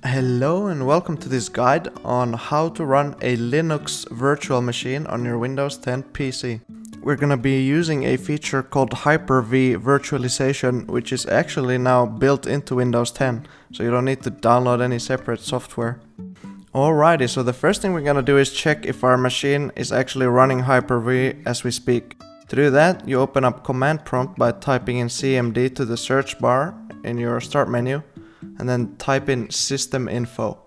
Hello and welcome to this guide on how to run a Linux virtual machine on your Windows 10 PC. We're gonna be using a feature called HyperV virtualization, which is actually now built into Windows 10, so you don't need to download any separate software. Alrighty, so the first thing we're gonna do is check if our machine is actually running HyperV as we speak. To do that, you open up command prompt by typing in cmd to the search bar in your start menu, and then type in system info.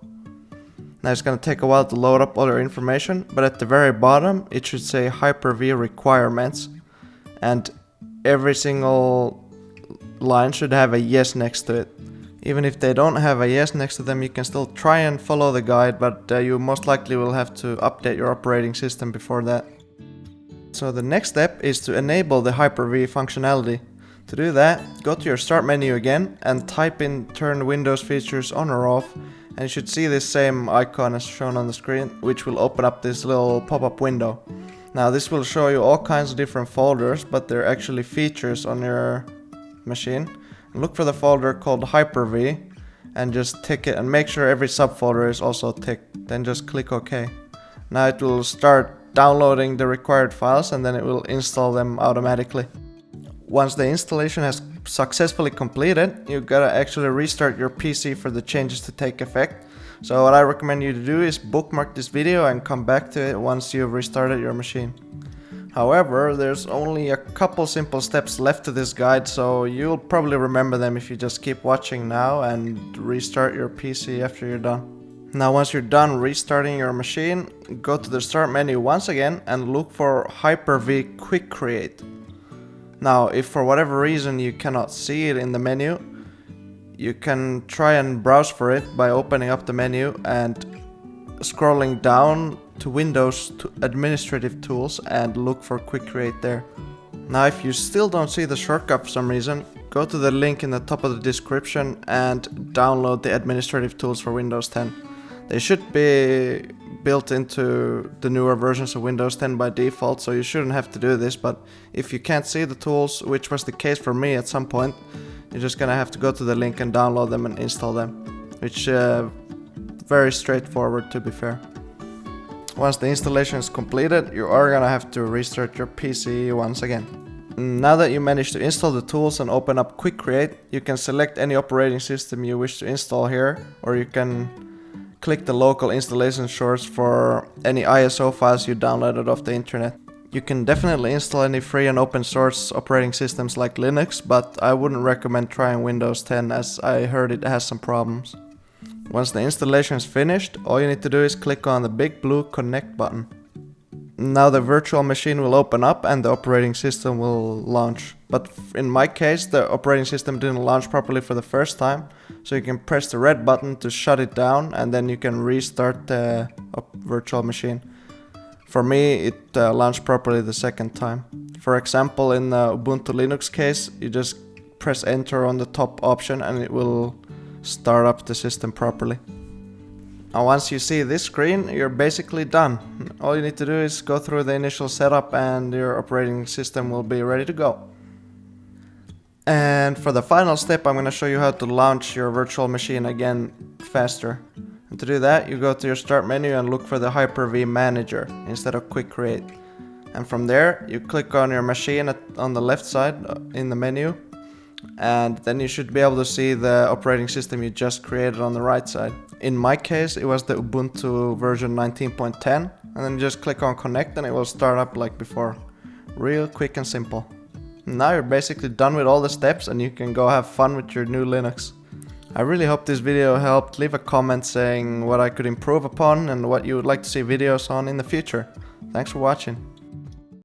Now it's going to take a while to load up all your information, but at the very bottom it should say HyperV requirements, and every single line should have a yes next to it. Even if they don't have a yes next to them, you can still try and follow the guide, but you most likely will have to update your operating system before that. So the next step is to enable the HyperV functionality. To do that, go to your start menu again and type in turn Windows features on or off, and you should see this same icon as shown on the screen, which will open up this little pop-up window. Now this will show you all kinds of different folders, but they're actually features on your machine. Look for the folder called HyperV and just tick it, and make sure every subfolder is also ticked. Then just click OK. Now it will start downloading the required files, and then it will install them automatically. Once the installation has successfully completed, you gotta actually restart your PC for the changes to take effect. So what I recommend you to do is bookmark this video and come back to it once you've restarted your machine. However, there's only a couple simple steps left to this guide, so you'll probably remember them if you just keep watching now and restart your PC after you're done. Now once you're done restarting your machine, go to the start menu once again and look for HyperV Quick Create. Now, if for whatever reason you cannot see it in the menu, you can try and browse for it by opening up the menu and scrolling down to Windows to Administrative Tools and look for Quick Create there. Now, if you still don't see the shortcut for some reason, go to the link in the top of the description and download the administrative tools for Windows 10. They should be built into the newer versions of Windows 10 by default, so you shouldn't have to do this, but if you can't see the tools, which was the case for me at some point, you're just gonna have to go to the link and download them and install them, which very straightforward, to be fair. Once the installation is completed, you are gonna have to restart your PC once again. Now that you managed to install the tools and open up Quick Create, you can select any operating system you wish to install here, or you can click the local installation source for any ISO files you downloaded off the internet. You can definitely install any free and open source operating systems like Linux, but I wouldn't recommend trying Windows 10 as I heard it has some problems. Once the installation is finished, all you need to do is click on the big blue connect button. Now the virtual machine will open up and the operating system will launch. But in my case, the operating system didn't launch properly for the first time, so you can press the red button to shut it down, and then you can restart the virtual machine. For me, it launched properly the second time. For example, in the Ubuntu Linux case, you just press enter on the top option and it will start up the system properly. Now once you see this screen, you're basically done. All you need to do is go through the initial setup and your operating system will be ready to go. And for the final step, I'm going to show you how to launch your virtual machine again faster. And to do that, you go to your start menu and look for the HyperV Manager instead of Quick Create. And from there, you click on your machine on the left side in the menu, and then you should be able to see the operating system you just created on the right side. In my case, it was the Ubuntu version 19.10, and then just click on connect and it will start up like before. Real quick and simple. Now you're basically done with all the steps and you can go have fun with your new Linux. I really hope this video helped. Leave a comment saying what I could improve upon and what you would like to see videos on in the future. Thanks for watching.